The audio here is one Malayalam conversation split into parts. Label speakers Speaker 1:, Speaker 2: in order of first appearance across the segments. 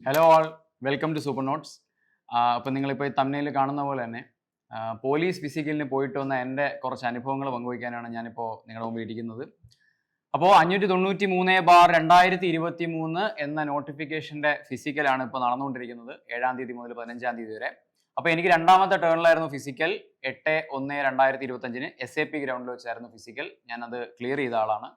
Speaker 1: Hello all, welcome to super notes. അപ്പം നിങ്ങളിപ്പോൾ ഈ തമ്മിൽ കാണുന്ന പോലെ തന്നെ പോലീസ് ഫിസിക്കലിന് പോയിട്ട് വന്ന എൻ്റെ കുറച്ച് അനുഭവങ്ങൾ പങ്കുവയ്ക്കാനാണ് ഞാനിപ്പോൾ നിങ്ങളുടെ മുമ്പിൽ ഇരിക്കുന്നത്. അപ്പോൾ 593/2023 എന്ന നോട്ടിഫിക്കേഷൻ്റെ ഫിസിക്കലാണ് ഇപ്പോൾ നടന്നുകൊണ്ടിരിക്കുന്നത്, 7-ാം തീയതി മുതൽ 15-ാം തീയതി വരെ. അപ്പോൾ എനിക്ക് രണ്ടാമത്തെ ടേണിലായിരുന്നു ഫിസിക്കൽ. 8/1/2025 SAP ഗ്രൗണ്ടിൽ വെച്ചായിരുന്നു ഫിസിക്കൽ. ഞാനത് ക്ലിയർ ചെയ്ത ആളാണ്.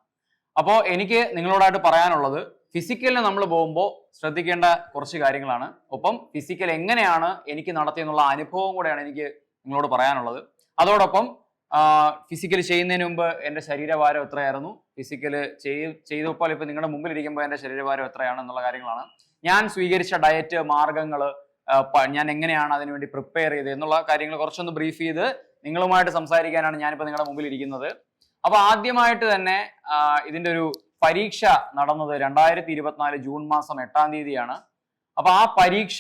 Speaker 1: അപ്പോൾ എനിക്ക് നിങ്ങളോടായിട്ട് പറയാനുള്ളത്, ഫിസിക്കലിന് നമ്മൾ പോകുമ്പോൾ ശ്രദ്ധിക്കേണ്ട കുറച്ച് കാര്യങ്ങളാണ്. ഒപ്പം ഫിസിക്കൽ എങ്ങനെയാണ് എനിക്ക് നടത്തിയെന്നുള്ള അനുഭവം കൂടെയാണ് എനിക്ക് നിങ്ങളോട് പറയാനുള്ളത്. അതോടൊപ്പം ഫിസിക്കൽ ചെയ്യുന്നതിന് മുമ്പ് എൻ്റെ ശരീരഭാരം എത്രയായിരുന്നു, ഫിസിക്കൽ ചെയ്തപ്പോൾ ഇപ്പോൾ നിങ്ങളുടെ മുമ്പിൽ ഇരിക്കുമ്പോൾ എൻ്റെ ശരീരഭാരം എത്രയാണ് എന്നുള്ള കാര്യങ്ങളാണ്. ഞാൻ സ്വീകരിച്ച ഡയറ്റ്, മാർഗങ്ങൾ, ഞാൻ എങ്ങനെയാണ് അതിനുവേണ്ടി പ്രിപ്പയർ ചെയ്തത് എന്നുള്ള കാര്യങ്ങൾ കുറച്ചൊന്ന് ബ്രീഫ് ചെയ്ത് നിങ്ങളുമായിട്ട് സംസാരിക്കാനാണ് ഞാനിപ്പോൾ നിങ്ങളുടെ മുമ്പിൽ ഇരിക്കുന്നത്. അപ്പൊ ആദ്യമായിട്ട് തന്നെ ഇതിന്റെ ഒരു പരീക്ഷ നടന്നത് 2024 ജൂൺ മാസം 8-ാം തീയതിയാണ്. അപ്പൊ ആ പരീക്ഷ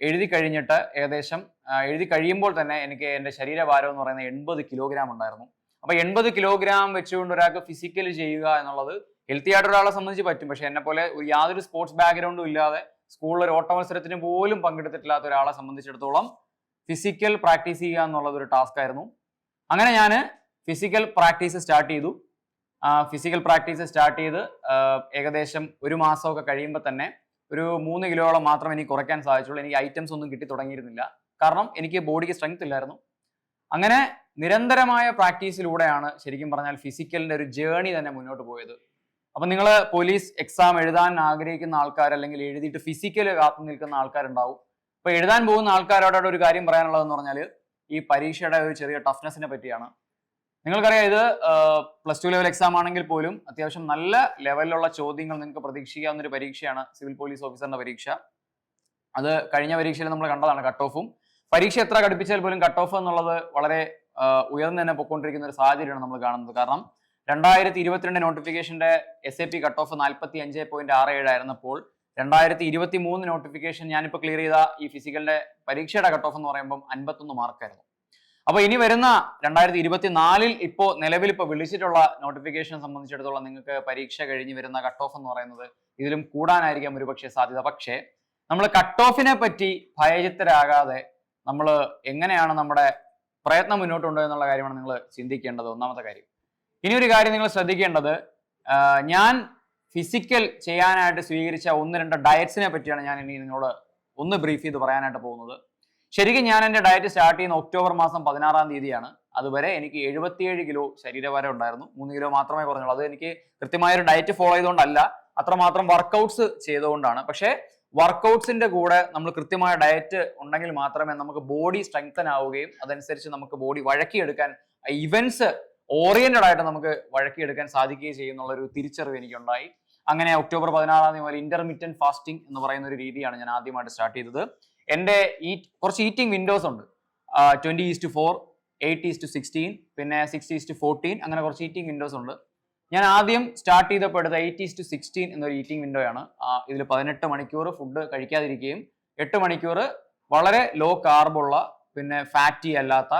Speaker 1: എഴുതി കഴിഞ്ഞിട്ട് ഏകദേശം എഴുതി കഴിയുമ്പോൾ തന്നെ എനിക്ക് എൻ്റെ ശരീരഭാരം എന്ന് പറയുന്നത് 80 കിലോഗ്രാം ഉണ്ടായിരുന്നു. അപ്പൊ 80 കിലോഗ്രാം വെച്ചുകൊണ്ട് ഒരാൾക്ക് ഫിസിക്കൽ ചെയ്യുക എന്നുള്ളത് ഹെൽത്തി ആയിട്ട് ഒരാളെ സംബന്ധിച്ച് പറ്റും. പക്ഷെ എന്നെ പോലെ യാതൊരു സ്പോർട്സ് ബാക്ക്ഗ്രൗണ്ടും ഇല്ലാതെ സ്കൂളിൽ ഒരു ഓട്ട മത്സരത്തിന് പോലും പങ്കെടുത്തിട്ടില്ലാത്ത ഒരാളെ സംബന്ധിച്ചിടത്തോളം ഫിസിക്കൽ പ്രാക്ടീസ് ചെയ്യുക എന്നുള്ളത് ഒരു ടാസ്ക് ആയിരുന്നു. അങ്ങനെ ഞാൻ ഫിസിക്കൽ പ്രാക്ടീസ് സ്റ്റാർട്ട് ചെയ്തു. ഏകദേശം ഒരു മാസമൊക്കെ കഴിയുമ്പോൾ തന്നെ ഒരു 3 കിലോയോളം മാത്രം എനിക്ക് കുറയ്ക്കാൻ സാധിച്ചുള്ളൂ. എനിക്ക് ഐറ്റംസ് ഒന്നും കിട്ടി തുടങ്ങിയിരുന്നില്ല, കാരണം എനിക്ക് ബോഡിക്ക് സ്ട്രെങ്ത് ഇല്ലായിരുന്നു. അങ്ങനെ നിരന്തരമായ പ്രാക്ടീസിലൂടെയാണ് ശരിക്കും പറഞ്ഞാൽ ഫിസിക്കലിന്റെ ഒരു ജേണി തന്നെ മുന്നോട്ട് പോയത്. അപ്പം നിങ്ങൾ പോലീസ് എക്സാം എഴുതാൻ ആഗ്രഹിക്കുന്ന ആൾക്കാർ, അല്ലെങ്കിൽ എഴുതിയിട്ട് ഫിസിക്കൽ കാത്തു നിൽക്കുന്ന ആൾക്കാരുണ്ടാവും. അപ്പൊ എഴുതാൻ പോകുന്ന ആൾക്കാരോട് ഒരു കാര്യം പറയാനുള്ളതെന്ന് പറഞ്ഞാൽ, ഈ പരീക്ഷയുടെ ഒരു ചെറിയ ടഫ്നെസ്സിനെ പറ്റിയാണ്. നിങ്ങൾക്കറിയാം, ഇത് +2 ലെവൽ എക്സാം ആണെങ്കിൽ പോലും അത്യാവശ്യം നല്ല ലെവലിലുള്ള ചോദ്യങ്ങൾ നിങ്ങൾക്ക് പ്രതീക്ഷിക്കാവുന്ന ഒരു പരീക്ഷയാണ് സിവിൽ പോലീസ് ഓഫീസറിന്റെ പരീക്ഷ. അത് കഴിഞ്ഞ പരീക്ഷയിൽ നമ്മൾ കണ്ടതാണ്. കട്ട് ഓഫും പരീക്ഷ എത്ര കടുപ്പിച്ചാൽ പോലും കട്ട് ഓഫ് എന്നുള്ളത് വളരെ ഉയർന്നു തന്നെ പൊയ്ക്കൊണ്ടിരിക്കുന്ന ഒരു സാഹചര്യമാണ് നമ്മൾ കാണുന്നത്. കാരണം 2022 നോട്ടിഫിക്കേഷന്റെ SAP കട്ട് ഓഫ് 45.67 ആയിരുന്നപ്പോൾ 2023 നോട്ടിഫിക്കേഷൻ ഞാനിപ്പോൾ ക്ലിയർ ചെയ്ത ഈ ഫിസിക്കലിന്റെ പരീക്ഷയുടെ കട്ട് ഓഫ് എന്ന് പറയുമ്പോൾ 51 മാർക്കായിരുന്നു. അപ്പൊ ഇനി വരുന്ന 2024 ഇപ്പോൾ നിലവിൽ വിളിച്ചിട്ടുള്ള നോട്ടിഫിക്കേഷൻ സംബന്ധിച്ചിടത്തോളം നിങ്ങൾക്ക് പരീക്ഷ കഴിഞ്ഞ് വരുന്ന കട്ട് ഓഫ് എന്ന് പറയുന്നത് ഇതിലും കൂടാനായിരിക്കാം ഒരുപക്ഷെ സാധ്യത. പക്ഷേ നമ്മൾ കട്ട് ഓഫിനെ പറ്റി ഭയചിത്തരാകാതെ നമ്മൾ എങ്ങനെയാണ് നമ്മുടെ പ്രയത്നം മുന്നോട്ട് കൊണ്ടുപോകുക എന്നുള്ള കാര്യമാണ് നിങ്ങൾ ചിന്തിക്കേണ്ടത്, ഒന്നാമത്തെ കാര്യം. ഇനി ഒരു കാര്യം നിങ്ങൾ ശ്രദ്ധിക്കേണ്ടത്, ഞാൻ ഫിസിക്കൽ ചെയ്യാനായിട്ട് സ്വീകരിച്ച 1-2 ഡയറ്റ്സിനെ പറ്റിയാണ് ഞാൻ ഇനി നിങ്ങളോട് ഒന്ന് ബ്രീഫ് ചെയ്ത് പറയാനായിട്ട് പോകുന്നത്. ശരിക്കും ഞാൻ എൻ്റെ ഡയറ്റ് സ്റ്റാർട്ട് ചെയ്യുന്ന ഒക്ടോബർ മാസം 16-ാം തീയതിയാണ്. അതുവരെ എനിക്ക് 77 കിലോ ശരീരഭാരം ഉണ്ടായിരുന്നു. 3 കിലോ മാത്രമേ കുറഞ്ഞുള്ളൂ. അത് എനിക്ക് കൃത്യമായൊരു ഡയറ്റ് ഫോളോ ചെയ്തുകൊണ്ടല്ല, അത്രമാത്രം വർക്കൗട്ട്സ് ചെയ്തുകൊണ്ടാണ്. പക്ഷേ വർക്കൗട്ട്സിന്റെ കൂടെ നമ്മൾ കൃത്യമായ ഡയറ്റ് ഉണ്ടെങ്കിൽ മാത്രമേ നമുക്ക് ബോഡി സ്ട്രെങ്തൻ ആവുകയും അതനുസരിച്ച് നമുക്ക് ബോഡി വഴക്കിയെടുക്കാൻ, ഇവന്റ്സ് ഓറിയന്റഡ് ആയിട്ട് നമുക്ക് വഴക്കിയെടുക്കാൻ സാധിക്കുകയും ചെയ്യുന്നുള്ള ഒരു തിരിച്ചറിവ് എനിക്കുണ്ടായി. അങ്ങനെ ഒക്ടോബർ 16-ാം തീയതി മുതൽ ഇന്റർമിറ്റന്റ് ഫാസ്റ്റിംഗ് എന്ന് പറയുന്ന ഒരു രീതിയാണ് ഞാൻ ആദ്യമായിട്ട് സ്റ്റാർട്ട് ചെയ്തത്. എൻ്റെ കുറച്ച് ഈറ്റിംഗ് വിൻഡോസ് ഉണ്ട്. 20:4, 8:16, പിന്നെ 6:14, അങ്ങനെ കുറച്ച് ഈറ്റിംഗ് വിൻഡോസ് ഉണ്ട്. ഞാൻ ആദ്യം സ്റ്റാർട്ട് ചെയ്തപ്പോൾ എടുത്ത 8:16 എന്നൊരു ഈറ്റിംഗ് വിൻഡോ ആണ്. ഇതിൽ 18 മണിക്കൂർ ഫുഡ് കഴിക്കാതിരിക്കുകയും 8 മണിക്കൂർ വളരെ ലോ കാർബുള്ള, പിന്നെ ഫാറ്റി അല്ലാത്ത,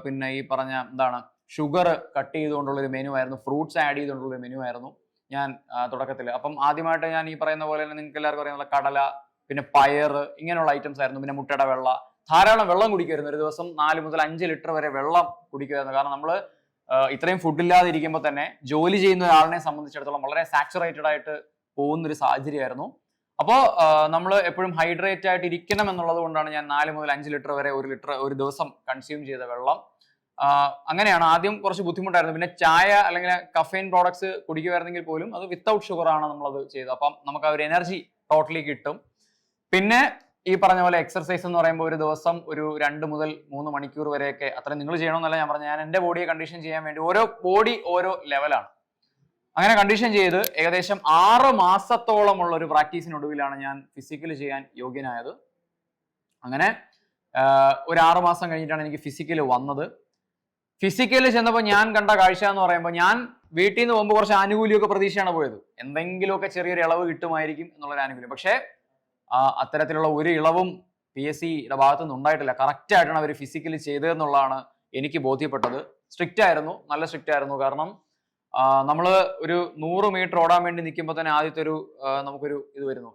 Speaker 1: പിന്നെ ഈ പറഞ്ഞ ഷുഗർ കട്ട് ചെയ്തുകൊണ്ടുള്ള ഒരു മെനു ആയിരുന്നു, ഫ്രൂട്ട്സ് ആഡ് ചെയ്തുകൊണ്ടുള്ള ഒരു മെനു ആയിരുന്നു ഞാൻ തുടക്കത്തിൽ. അപ്പം ആദ്യമായിട്ട് ഞാൻ ഈ പറയുന്ന പോലെ തന്നെ നിങ്ങൾക്ക് എല്ലാവർക്കും അറിയാനുള്ള കടല, പിന്നെ പയർ, ഇങ്ങനെയുള്ള ഐറ്റംസ് ആയിരുന്നു. പിന്നെ മുട്ടയുടെ വെള്ള, ധാരാളം വെള്ളം കുടിക്കുമായിരുന്നു. ഒരു ദിവസം 4 മുതൽ 5 ലിറ്റർ വരെ വെള്ളം കുടിക്കുമായിരുന്നു. കാരണം നമ്മൾ ഇത്രയും ഫുഡ് ഇല്ലാതെ ഇരിക്കുമ്പോൾ തന്നെ ജോലി ചെയ്യുന്ന ഒരാളിനെ സംബന്ധിച്ചിടത്തോളം വളരെ സാച്ചുറേറ്റഡ് ആയിട്ട് പോകുന്ന ഒരു സാഹചര്യമായിരുന്നു. അപ്പോൾ നമ്മൾ എപ്പോഴും ഹൈഡ്രേറ്റ് ആയിട്ട് ഇരിക്കണം എന്നുള്ളത് കൊണ്ടാണ് ഞാൻ 4 മുതൽ 5 ലിറ്റർ വരെ 1 ലിറ്റർ ഒരു ദിവസം കൺസ്യൂം ചെയ്ത വെള്ളം. അങ്ങനെയാണ്. ആദ്യം കുറച്ച് ബുദ്ധിമുട്ടായിരുന്നു. പിന്നെ ചായ അല്ലെങ്കിൽ കഫൈൻ പ്രോഡക്ട്സ് കുടിക്കുമായിരുന്നെങ്കിൽ പോലും അത് വിത്തൗട്ട് ഷുഗർ ആണ് നമ്മളത് ചെയ്തത്. അപ്പം നമുക്ക് ആ ഒരു എനർജി ടോട്ടലി കിട്ടും. പിന്നെ ഈ പറഞ്ഞ പോലെ എക്സർസൈസ് എന്ന് പറയുമ്പോൾ ഒരു ദിവസം ഒരു 2 മുതൽ 3 മണിക്കൂർ വരെയൊക്കെ, അത്രയും നിങ്ങൾ ചെയ്യണമെന്നല്ല ഞാൻ പറഞ്ഞു. ഞാൻ എൻ്റെ ബോഡിയെ കണ്ടീഷൻ ചെയ്യാൻ വേണ്ടി ഓരോ ബോഡി ഓരോ ലെവലാണ്. അങ്ങനെ കണ്ടീഷൻ ചെയ്ത് ഏകദേശം 6 മാസത്തോളമുള്ള ഒരു പ്രാക്ടീസിനൊടുവിലാണ് ഞാൻ ഫിസിക്കൽ ചെയ്യാൻ യോഗ്യനായത്. അങ്ങനെ ഒരു 6 മാസം കഴിഞ്ഞിട്ടാണ് എനിക്ക് ഫിസിക്കൽ വന്നത്. ഫിസിക്കൽ ചെന്നപ്പോൾ ഞാൻ കണ്ട കാഴ്ച എന്ന് പറയുമ്പോൾ, ഞാൻ വീട്ടിൽ നിന്ന് പോകുമ്പോൾ കുറച്ച് ആനുകൂല്യമൊക്കെ പ്രതീക്ഷയാണ് പോയത്. എന്തെങ്കിലുമൊക്കെ ചെറിയൊരു ഇളവ് കിട്ടുമായിരിക്കും എന്നുള്ളൊരു ആനുകൂല്യം. പക്ഷേ അത്തരത്തിലുള്ള ഒരു ഇളവും PSCയുടെ ഭാഗത്തുനിന്ന് ഉണ്ടായിട്ടില്ല. കറക്റ്റ് ആയിട്ടാണ് അവർ ഫിസിക്കലി ചെയ്തതെന്നുള്ളതാണ് എനിക്ക് ബോധ്യപ്പെട്ടത്. സ്ട്രിക്റ്റ് ആയിരുന്നു, നല്ല സ്ട്രിക്റ്റ് ആയിരുന്നു. കാരണം നമ്മൾ ഒരു 100 മീറ്റർ ഓടാൻ വേണ്ടി നിൽക്കുമ്പോൾ തന്നെ ആദ്യത്തെ നമുക്കൊരു ഇത് വരുന്നു,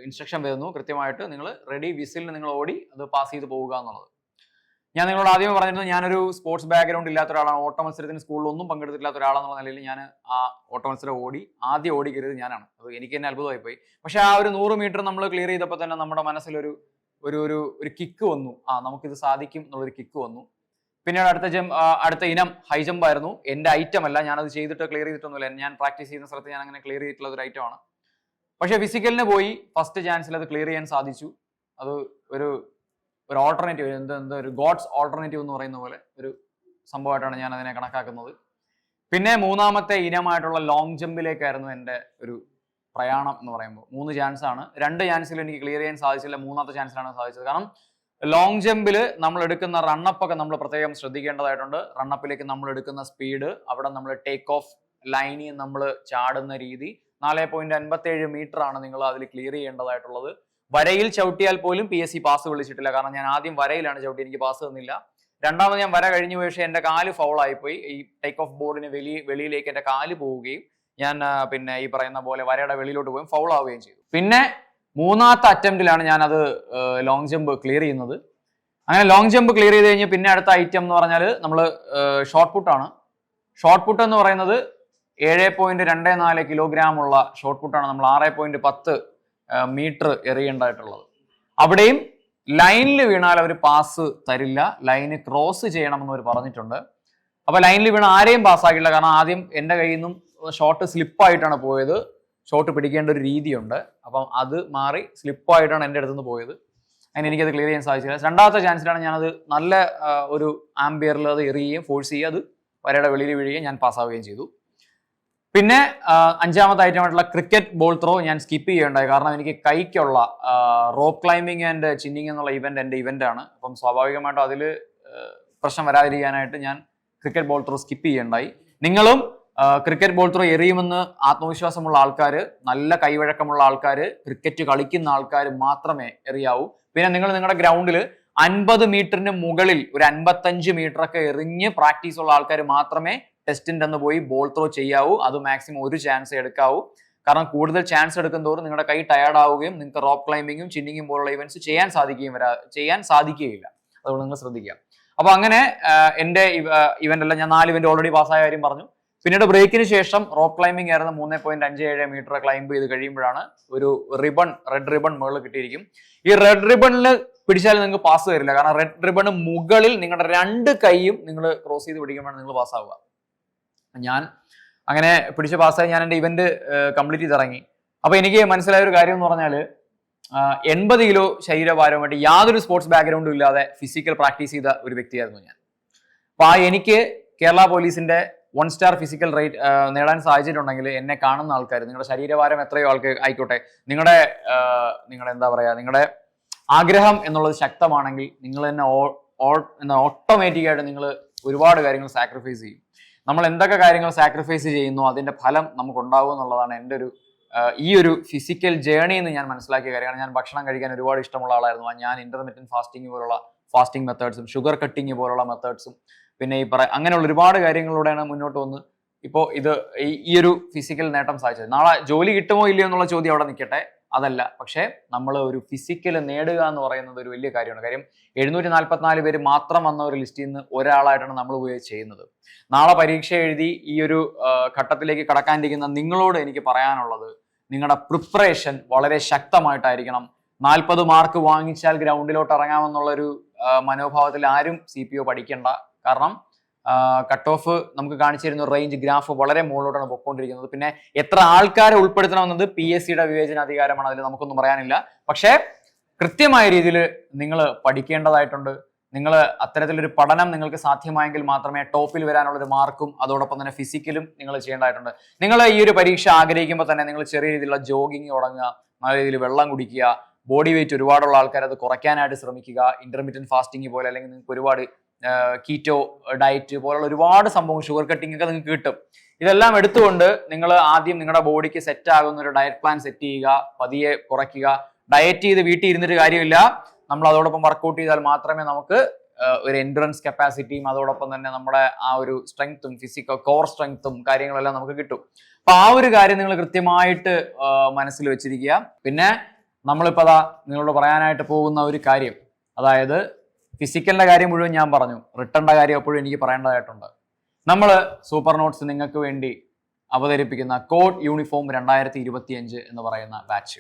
Speaker 1: ഇൻസ്ട്രക്ഷൻ വരുന്നു കൃത്യമായിട്ട് നിങ്ങൾ റെഡി വിസിലിന് നിങ്ങൾ ഓടി അത് പാസ് ചെയ്ത് പോവുക എന്നുള്ളത്. ഞാൻ നിങ്ങളോട് ആദ്യമേ പറഞ്ഞിരുന്നു ഞാനൊരു സ്പോർട്സ് ബാക്ക്ഗ്രൗണ്ട് ഇല്ലാത്ത ഒരാളാണ്. ഓട്ട മത്സരത്തിന് സ്കൂളിൽ ഒന്നും പങ്കെടുത്തിട്ടില്ലാത്ത ഒരാളെന്നുള്ള നിലയിൽ ഞാൻ ആ ഓട്ട മത്സരം ആദ്യം ഓടി കയറിയത് ഞാനാണ്. അത് എനിക്ക് തന്നെ അത്ഭുതമായി പോയി. പക്ഷെ ആ ഒരു 100 മീറ്റർ നമ്മൾ ക്ലിയർ ചെയ്തപ്പോൾ തന്നെ നമ്മുടെ മനസ്സിലൊരു ഒരു ഒരു ഒരു കിക്ക് വന്നു. നമുക്കിത് സാധിക്കും എന്നുള്ളൊരു കിക്ക് വന്നു. പിന്നീട് അടുത്ത ഇനം ഹൈ ജമ്പ് ആയിരുന്നു. എൻ്റെ ഐറ്റം അല്ല, ഞാനത് ചെയ്തിട്ട് ക്ലിയർ ചെയ്തിട്ടൊന്നുമില്ല. ഞാൻ പ്രാക്ടീസ് ചെയ്യുന്ന സ്ഥലത്ത് ഞാൻ അങ്ങനെ ക്ലിയർ ചെയ്തിട്ടുള്ള ഒരു ഐറ്റമാണ്. പക്ഷെ ഫിസിക്കലിന് പോയി ഫസ്റ്റ് ചാൻസിൽ അത് ക്ലിയർ ചെയ്യാൻ സാധിച്ചു. അത് ഒരു ഓൾട്ടർനേറ്റീവ്, ഒരു ഗോഡ്സ് ഓൾട്ടർനേറ്റീവ് എന്ന് പറയുന്ന പോലെ ഒരു സംഭവമായിട്ടാണ് ഞാൻ അതിനെ കണക്കാക്കുന്നത്. പിന്നെ മൂന്നാമത്തെ ഇനമായിട്ടുള്ള ലോങ് ജമ്പിലേക്കായിരുന്നു എൻ്റെ ഒരു പ്രയാണം എന്ന് പറയുമ്പോൾ. 3 ചാൻസ് ആണ്. 2 ചാൻസിൽ എനിക്ക് ക്ലിയർ ചെയ്യാൻ സാധിച്ചില്ല, 3ാമത്തെ ചാൻസിലാണ് സാധിച്ചത്. കാരണം ലോങ് ജമ്പിൽ നമ്മൾ എടുക്കുന്ന റണ്ണപ്പ് ഒക്കെ നമ്മൾ പ്രത്യേകം ശ്രദ്ധിക്കേണ്ടതായിട്ടുണ്ട്. റണ്ണപ്പിലേക്ക് നമ്മൾ എടുക്കുന്ന സ്പീഡ്, അവിടെ നമ്മൾ ടേക്ക് ഓഫ് ലൈനിൽ നമ്മൾ ചാടുന്ന രീതി, 4.57 മീറ്റർ ആണ് നിങ്ങൾ അതിൽ ക്ലിയർ ചെയ്യേണ്ടതായിട്ടുള്ളത്. വരയിൽ ചവിട്ടിയാൽ പോലും PSC പാസ് വിളിച്ചിട്ടില്ല. കാരണം ഞാൻ ആദ്യം വരയിലാണ് ചവിട്ടി, എനിക്ക് പാസ് തന്നില്ല. രണ്ടാമത് ഞാൻ വര കഴിഞ്ഞു, പക്ഷേ എൻ്റെ കാല് ഫൗളായിപ്പോയി. ഈ ടേക്ക് ഓഫ് ബോർഡിന് വെളിയിലേക്ക് എൻ്റെ കാല് പോവുകയും ഞാൻ പിന്നെ ഈ പറയുന്ന പോലെ വരയുടെ വെളിയിലോട്ട് പോയി ഫൗൾ ആവുകയും ചെയ്തു. പിന്നെ 3ാമത്തെ അറ്റംപ്റ്റിലാണ് ഞാൻ അത് ലോങ് ജമ്പ് ക്ലിയർ ചെയ്യുന്നത്. അങ്ങനെ ലോങ് ജമ്പ് ക്ലിയർ ചെയ്ത് കഴിഞ്ഞ് പിന്നെ അടുത്ത ഐറ്റം എന്ന് പറഞ്ഞാൽ നമ്മൾ ഷോർട്ട് പുട്ടാണ്. ഷോർട്ട് പുട്ട് എന്ന് പറയുന്നത് 7.24 കിലോഗ്രാം ഉള്ള ഷോർട്ട് പുട്ടാണ്. നമ്മൾ 6.10 മീറ്റർ എറിയേണ്ടതായിട്ടുള്ളത്. അവിടെയും ലൈനിൽ വീണാൽ അവർ പാസ് തരില്ല, ലൈന് ക്രോസ് ചെയ്യണമെന്ന് അവർ പറഞ്ഞിട്ടുണ്ട്. അപ്പൊ ലൈനിൽ വീണ ആരെയും പാസ്സാക്കില്ല. കാരണം ആദ്യം എൻ്റെ കയ്യിൽ നിന്നും ഷോട്ട് സ്ലിപ്പായിട്ടാണ് പോയത്. ഷോട്ട് പിടിക്കേണ്ട ഒരു രീതിയുണ്ട്, അപ്പം അത് മാറി സ്ലിപ്പായിട്ടാണ് എൻ്റെ അടുത്തുനിന്ന് പോയത്. അതിന് എനിക്കത് ക്ലിയർ ചെയ്യാൻ സാധിച്ചില്ല. 2ാമത്തെ ചാൻസിലാണ് ഞാനത് നല്ല ഒരു ആംബിയറിൽ അത് എറിയുകയും ഫോഴ്സ് ചെയ്യുക, അത് വരയുടെ വെളിയിൽ വീഴുകയും ഞാൻ പാസ്സാവുകയും ചെയ്തു. പിന്നെ 5ാമത്തെ ഐറ്റമായിട്ടുള്ള ക്രിക്കറ്റ് ബോൾ ത്രോ ഞാൻ സ്കിപ്പ് ചെയ്യേണ്ടായി. കാരണം എനിക്ക് കൈക്കുള്ള റോപ്പ് ക്ലൈമ്പിങ് ആൻഡ് ചിന്നിങ് എന്നുള്ള ഇവന്റ് എൻ്റെ ഇവന്റ് ആണ്. അപ്പം സ്വാഭാവികമായിട്ടും അതിൽ പ്രശ്നം വരാതിരിക്കാനായിട്ട് ഞാൻ ക്രിക്കറ്റ് ബോൾ ത്രോ സ്കിപ്പ് ചെയ്യേണ്ടായി. നിങ്ങളും ക്രിക്കറ്റ് ബോൾ ത്രോ എറിയുമെന്ന് ആത്മവിശ്വാസമുള്ള ആൾക്കാർ, നല്ല കൈവഴക്കമുള്ള ആൾക്കാർ, ക്രിക്കറ്റ് കളിക്കുന്ന ആൾക്കാർ മാത്രമേ എറിയാവൂ. പിന്നെ നിങ്ങൾ നിങ്ങളുടെ ഗ്രൗണ്ടിൽ 50 മീറ്ററിന് മുകളിൽ ഒരു 55 മീറ്റർ ഒക്കെ എറിഞ്ഞ് പ്രാക്ടീസ് ഉള്ള ആൾക്കാർ മാത്രമേ ടെസ്റ്റിൻ്റെ അന്ന് പോയി ബോൾ ത്രോ ചെയ്യാവൂ. അത് മാക്സിമം 1 ചാൻസ് എടുക്കാവൂ. കാരണം കൂടുതൽ ചാൻസ് എടുക്കും തോറും നിങ്ങളുടെ കൈ ടയർഡ് ആവുകയും നിങ്ങൾക്ക് റോപ്പ് ക്ലൈമ്പിങ്ങും ചിന്നിങ്ങും പോലുള്ള ഇവന്റ്സ് ചെയ്യാൻ സാധിക്കുകയില്ല. അതുകൊണ്ട് നിങ്ങൾ ശ്രദ്ധിക്കുക. അപ്പൊ അങ്ങനെ എൻ്റെ ഇവന്റ് എല്ലാം ഞാൻ 4 ഇവന്റ് ഓൾറെഡി പാസ്സായ കാര്യം പറഞ്ഞു. പിന്നീട് ബ്രേക്കിന് ശേഷം റോപ്പ് ക്ലൈമ്പിംഗ് ആയിരുന്നു. 3.57 മീറ്റർ ക്ലൈംബ് ചെയ്ത് കഴിയുമ്പോഴാണ് ഒരു റെഡ് റിബൺ മുകളിൽ കിട്ടിയിരിക്കും. ഈ റെഡ് റിബണിൽ പിടിച്ചാൽ നിങ്ങൾക്ക് പാസ് തരില്ല. കാരണം റെഡ് റിബണ് മുകളിൽ നിങ്ങളുടെ 2 കൈയും നിങ്ങൾ ക്രോസ് ചെയ്ത് പിടിക്കുമ്പോഴാണ് നിങ്ങൾ പാസ്സാവുക. ഞാൻ അങ്ങനെ പിടിച്ച് പാസ്സായി ഞാൻ എൻ്റെ ഇവന്റ് കംപ്ലീറ്റ് ചെയ്തിറങ്ങി. അപ്പൊ എനിക്ക് മനസ്സിലായ ഒരു കാര്യം എന്ന് പറഞ്ഞാൽ 80 കിലോ ശരീരഭാരമായിട്ട് യാതൊരു സ്പോർട്സ് ബാക്ക്ഗ്രൗണ്ടും ഇല്ലാതെ ഫിസിക്കൽ പ്രാക്ടീസ് ചെയ്ത ഒരു വ്യക്തിയായിരുന്നു ഞാൻ. അപ്പൊ എനിക്ക് കേരള പോലീസിന്റെ 1 സ്റ്റാർ ഫിസിക്കൽ റേറ്റ് നേടാൻ സാധിച്ചിട്ടുണ്ടെങ്കിൽ എന്നെ കാണുന്ന ആൾക്കാർ, നിങ്ങളുടെ ശരീരഭാരം എത്രയോ ആയിക്കോട്ടെ, നിങ്ങളുടെ എന്താ പറയാ, നിങ്ങളുടെ ആഗ്രഹം എന്നുള്ളത് ശക്തമാണെങ്കിൽ നിങ്ങൾ തന്നെ ഓട്ടോമാറ്റിക്കായിട്ട് നിങ്ങൾ ഒരുപാട് കാര്യങ്ങൾ സാക്രിഫൈസ് ചെയ്യും. നമ്മൾ എന്തൊക്കെ കാര്യങ്ങൾ സാക്രിഫൈസ് ചെയ്യുന്നു അതിന്റെ ഫലം നമുക്ക് ഉണ്ടാവും എന്നുള്ളതാണ് എൻ്റെ ഈ ഒരു ഫിസിക്കൽ ജേർണി എന്ന് ഞാൻ മനസ്സിലാക്കിയ കാര്യമാണ്. ഞാൻ ഭക്ഷണം കഴിക്കാൻ ഒരുപാട് ഇഷ്ടമുള്ള ആളായിരുന്നു. ഞാൻ ഇന്റർമിറ്റന്റ് ഫാസ്റ്റിംഗ് പോലുള്ള ഫാസ്റ്റിംഗ് മെത്തേഡ്സും ഷുഗർ കട്ടിങ് പോലുള്ള മെത്തേഡ്സും പിന്നെ അങ്ങനെയുള്ള ഒരുപാട് കാര്യങ്ങളിലൂടെയാണ് മുന്നോട്ട് വന്ന് ഇപ്പോൾ ഈ ഒരു ഫിസിക്കൽ നേട്ടം സാധിച്ചത്. നാളെ ജോലി കിട്ടുമോ ഇല്ലയോ എന്നുള്ള ചോദ്യം അവിടെ നിൽക്കട്ടെ, അതല്ല. പക്ഷേ നമ്മൾ ഒരു ഫിസിക്കൽ നേടുക എന്ന് പറയുന്നത് ഒരു വലിയ കാര്യമാണ്. കാര്യം 744 പേര് മാത്രം വന്ന ഒരു ലിസ്റ്റിൽ നിന്ന് ഒരാളായിട്ടാണ് നമ്മൾ പോയി ചെയ്യുന്നത്. നാളെ പരീക്ഷ എഴുതി ഈ ഒരു ഘട്ടത്തിലേക്ക് കടക്കാനിരിക്കുന്ന നിങ്ങളോട് എനിക്ക് പറയാനുള്ളത്, നിങ്ങളുടെ പ്രിപ്പറേഷൻ വളരെ ശക്തമായിട്ടായിരിക്കണം. 40 മാർക്ക് വാങ്ങിച്ചാൽ ഗ്രൗണ്ടിലോട്ട് ഇറങ്ങാമെന്നുള്ളൊരു മനോഭാവത്തിൽ ആരും CPO പഠിക്കേണ്ട. കാരണം കട്ട് ഓഫ് നമുക്ക് കാണിച്ചു തരുന്ന റേഞ്ച് ഗ്രാഫ് വളരെ മുകളിലോട്ടാണ് പൊയ്ക്കൊണ്ടിരിക്കുന്നത്. പിന്നെ എത്ര ആൾക്കാരെ ഉൾപ്പെടുത്തണമെന്നത് PSCയുടെ വിവേചനാധികാരമാണ്, അതിൽ നമുക്കൊന്നും പറയാനില്ല. പക്ഷേ കൃത്യമായ രീതിയിൽ നിങ്ങൾ പഠിക്കേണ്ടതായിട്ടുണ്ട്. നിങ്ങൾ അത്തരത്തിലൊരു പഠനം നിങ്ങൾക്ക് സാധ്യമായെങ്കിൽ മാത്രമേ ടോപ്പിൽ വരാനുള്ളൊരു മാർക്കും അതോടൊപ്പം തന്നെ ഫിസിക്കലും നിങ്ങൾ ചെയ്യേണ്ടതായിട്ടുണ്ട്. നിങ്ങൾ ഈ ഒരു പരീക്ഷ ആഗ്രഹിക്കുമ്പോൾ തന്നെ നിങ്ങൾ ചെറിയ രീതിയിലുള്ള ജോഗിങ് തുടങ്ങുക, നല്ല രീതിയിൽ വെള്ളം കുടിക്കുക, ബോഡി വെയിറ്റ് ഒരുപാടുള്ള ആൾക്കാർ അത് കുറയ്ക്കാനായിട്ട് ശ്രമിക്കുക. ഇന്റർമീഡിയറ്റ് ഫാസ്റ്റിംഗ് പോലെ അല്ലെങ്കിൽ നിങ്ങൾക്ക് ഒരുപാട് കീറ്റോ ഡയറ്റ് പോലുള്ള ഒരുപാട് സംഭവം, ഷുഗർ കട്ടിംഗ് ഒക്കെ നിങ്ങൾക്ക് കിട്ടും. ഇതെല്ലാം എടുത്തുകൊണ്ട് നിങ്ങൾ ആദ്യം നിങ്ങളുടെ ബോഡിക്ക് സെറ്റ് ആകുന്ന ഒരു ഡയറ്റ് പ്ലാൻ സെറ്റ് ചെയ്യുക, പതിയെ കുറയ്ക്കുക. ഡയറ്റ് ചെയ്ത് വീട്ടിൽ ഇരുന്നിട്ട് കാര്യമില്ല, നമ്മൾ അതോടൊപ്പം വർക്കൗട്ട് ചെയ്താൽ മാത്രമേ നമുക്ക് ഒരു എൻഡുറൻസ് കപ്പാസിറ്റിയും അതോടൊപ്പം തന്നെ നമ്മുടെ ആ ഒരു സ്ട്രെങ്ത്തും ഫിസിക്കൽ കോർ സ്ട്രെങ്ത്തും കാര്യങ്ങളെല്ലാം നമുക്ക് കിട്ടും. അപ്പൊ ആ ഒരു കാര്യം നിങ്ങൾ കൃത്യമായിട്ട് മനസ്സിൽ വെച്ചിരിക്കുക. പിന്നെ നമ്മളിപ്പോൾ അതാ നിങ്ങളോട് പറയാനായിട്ട് പോകുന്ന ഒരു കാര്യം, അതായത് ഫിസിക്കലിന്റെ കാര്യം മുഴുവൻ ഞാൻ പറഞ്ഞു, റിട്ടേണിന്റെ കാര്യം എപ്പോഴും എനിക്ക് പറയേണ്ടതായിട്ടുണ്ട്. നമ്മൾ സൂപ്പർ നോട്ട്സ് നിങ്ങൾക്ക് വേണ്ടി അവതരിപ്പിക്കുന്ന കോഡ് യൂണിഫോം 2025 എന്ന് പറയുന്ന ബാച്ച്.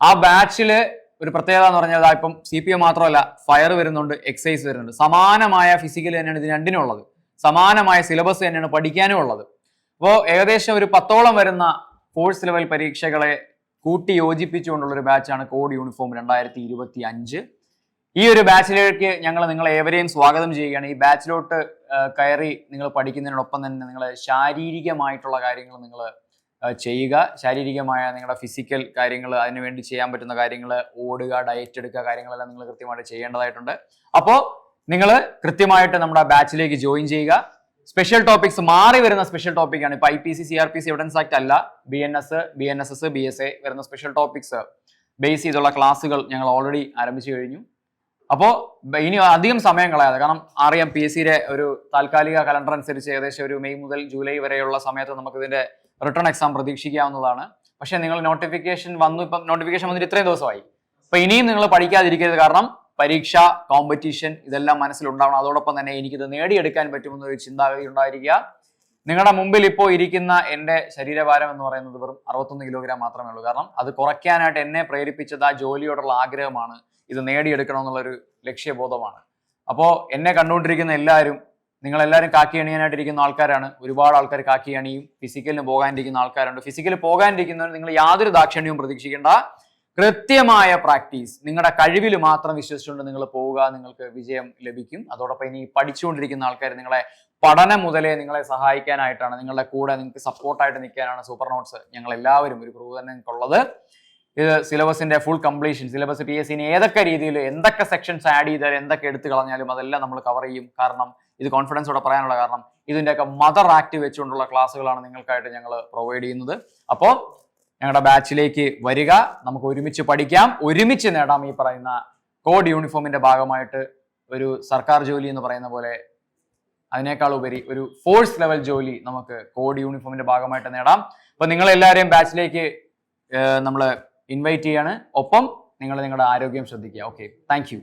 Speaker 1: ആ ബാച്ചില് ഒരു പ്രത്യേകത എന്ന് പറഞ്ഞാൽ ഇപ്പം CPM മാത്രമല്ല, ഫയർ വരുന്നുണ്ട്, എക്സൈസ് വരുന്നുണ്ട്. സമാനമായ ഫിസിക്കൽ തന്നെയാണ് ഇത് രണ്ടിനും ഉള്ളത്, സമാനമായ സിലബസ് തന്നെയാണ് പഠിക്കാനും ഉള്ളത്. അപ്പോൾ ഏകദേശം ഒരു 10ഓളം വരുന്ന കോഴ്സ് ലെവൽ പരീക്ഷകളെ കൂട്ടി യോജിപ്പിച്ചുകൊണ്ടുള്ള ഒരു ബാച്ചാണ് കോഡ് യൂണിഫോം 2025. ഈ ഒരു ബാച്ചിലേക്ക് ഞങ്ങൾ നിങ്ങളെ ഏവരെയും സ്വാഗതം ചെയ്യുകയാണ്. ഈ ബാച്ചിലോട്ട് കയറി നിങ്ങൾ പഠിക്കുന്നതിനോടൊപ്പം തന്നെ നിങ്ങൾ ശാരീരികമായിട്ടുള്ള കാര്യങ്ങൾ നിങ്ങൾ ചെയ്യുക. ശാരീരികമായ നിങ്ങളുടെ ഫിസിക്കൽ കാര്യങ്ങൾ, അതിനുവേണ്ടി ചെയ്യാൻ പറ്റുന്ന കാര്യങ്ങൾ, ഓടുക, ഡയറ്റ് എടുക്കുക, കാര്യങ്ങളെല്ലാം നിങ്ങൾ കൃത്യമായിട്ട് ചെയ്യേണ്ടതായിട്ടുണ്ട്. അപ്പോൾ നിങ്ങൾ കൃത്യമായിട്ട് നമ്മുടെ ബാച്ചിലേക്ക് ജോയിൻ ചെയ്യുക. സ്പെഷ്യൽ ടോപ്പിക്സ് മാറി വരുന്ന സ്പെഷ്യൽ ടോപ്പിക്കാണ്. ഇപ്പൊ IPC CRPC എവിഡൻസ് ആക്ട് അല്ല, BNS BNSS BSA വരുന്ന സ്പെഷ്യൽ ടോപ്പിക്സ് ബേസ് ചെയ്തുള്ള ക്ലാസ്സുകൾ ഞങ്ങൾ ഓൾറെഡി ആരംഭിച്ചു കഴിഞ്ഞു. അപ്പോൾ ഇനി അധികം സമയം കളയാതെ, കാരണം അറിയാം PSCയുടെ ഒരു താൽക്കാലിക കലണ്ടർ അനുസരിച്ച് ഏകദേശം ഒരു മെയ് മുതൽ ജൂലൈ വരെയുള്ള സമയത്ത് നമുക്ക് ഇതിന്റെ റിട്ടേൺ എക്സാം പ്രതീക്ഷിക്കാവുന്നതാണ്. പക്ഷെ നിങ്ങൾ നോട്ടിഫിക്കേഷൻ വന്നിട്ട് ഇത്രയും ദിവസമായി. അപ്പൊ ഇനിയും നിങ്ങൾ പഠിക്കാതിരിക്കരുത്, കാരണം പരീക്ഷ, കോമ്പറ്റീഷൻ ഇതെല്ലാം മനസ്സിലുണ്ടാവണം. അതോടൊപ്പം തന്നെ എനിക്കിത് നേടിയെടുക്കാൻ പറ്റുമെന്നൊരു ചിന്താഗതി ഉണ്ടായിരിക്കുക. നിങ്ങളുടെ മുമ്പിൽ ഇപ്പോൾ ഇരിക്കുന്ന എൻ്റെ ശരീരഭാരം എന്ന് പറയുന്നത് വെറും 61 കിലോഗ്രാം മാത്രമേ ഉള്ളൂ. കാരണം അത് കുറയ്ക്കാനായിട്ട് എന്നെ പ്രേരിപ്പിച്ചത് ആ ജോലിയോടുള്ള ആഗ്രഹമാണ്, ഇത് നേടിയെടുക്കണം എന്നുള്ളൊരു ലക്ഷ്യബോധമാണ്. അപ്പോൾ എന്നെ കണ്ടുകൊണ്ടിരിക്കുന്ന എല്ലാവരും, നിങ്ങളെല്ലാവരും കാക്കി അണിയാനായിട്ടിരിക്കുന്ന ആൾക്കാരാണ്. ഒരുപാട് ആൾക്കാർ കാക്കി അണിയും. ഫിസിക്കലിന് പോകാനിരിക്കുന്ന ആൾക്കാരുണ്ട്. ഫിസിക്കൽ പോകാനിരിക്കുന്നവർ നിങ്ങൾ യാതൊരു ദാക്ഷിണ്യവും പ്രതീക്ഷിക്കേണ്ട. കൃത്യമായ പ്രാക്ടീസ്, നിങ്ങളുടെ കഴിവിൽ മാത്രം വിശ്വസിച്ചുകൊണ്ട് നിങ്ങൾ പോവുക, നിങ്ങൾക്ക് വിജയം ലഭിക്കും. അതോടൊപ്പം ഇനി പഠിച്ചുകൊണ്ടിരിക്കുന്ന ആൾക്കാർ, നിങ്ങളെ പഠനം മുതലേ നിങ്ങളെ സഹായിക്കാനായിട്ടാണ്, നിങ്ങളുടെ കൂടെ നിങ്ങൾക്ക് സപ്പോർട്ടായിട്ട് നിൽക്കാനാണ് സൂപ്പർ നോട്ട്സ് ഞങ്ങൾ എല്ലാവരും ഒരു പ്രൂവ് തന്നെ നിങ്ങൾക്കുള്ളത്. ഇത് സിലബസിന്റെ ഫുൾ കംപ്ലീഷൻ, സിലബസ് PSCന് ഏതൊക്കെ രീതിയിൽ എന്തൊക്കെ സെക്ഷൻസ് ആഡ് ചെയ്താൽ എന്തൊക്കെ എടുത്തു കളഞ്ഞാലും അതെല്ലാം നമ്മൾ കവർ ചെയ്യും. കാരണം ഇത് കോൺഫിഡൻസോടെ പറയാനുള്ള കാരണം ഇതിൻ്റെയൊക്കെ മദർ ആക്ട് വെച്ചുകൊണ്ടുള്ള ക്ലാസ്സുകളാണ് നിങ്ങൾക്കായിട്ട് ഞങ്ങൾ പ്രൊവൈഡ് ചെയ്യുന്നത്. അപ്പോൾ ഞങ്ങളുടെ ബാച്ചിലേക്ക് വരിക, നമുക്ക് ഒരുമിച്ച് പഠിക്കാം, ഒരുമിച്ച് നേടാം. ഈ പറയുന്ന കോഡ് യൂണിഫോമിന്റെ ഭാഗമായിട്ട് ഒരു സർക്കാർ ജോലി എന്ന് പറയുന്ന പോലെ അതിനേക്കാൾ ഉപരി ഒരു ഫോഴ്സ് ലെവൽ ജോലി നമുക്ക് കോഡ് യൂണിഫോമിന്റെ ഭാഗമായിട്ട് നേടാം. അപ്പൊ നിങ്ങളെല്ലാവരെയും ബാച്ചിലേക്ക് നമ്മൾ ഇൻവൈറ്റ് ചെയ്യാണ്. ഒപ്പം നിങ്ങൾ നിങ്ങളുടെ ആരോഗ്യം ശ്രദ്ധിക്കുക. Okay, thank you.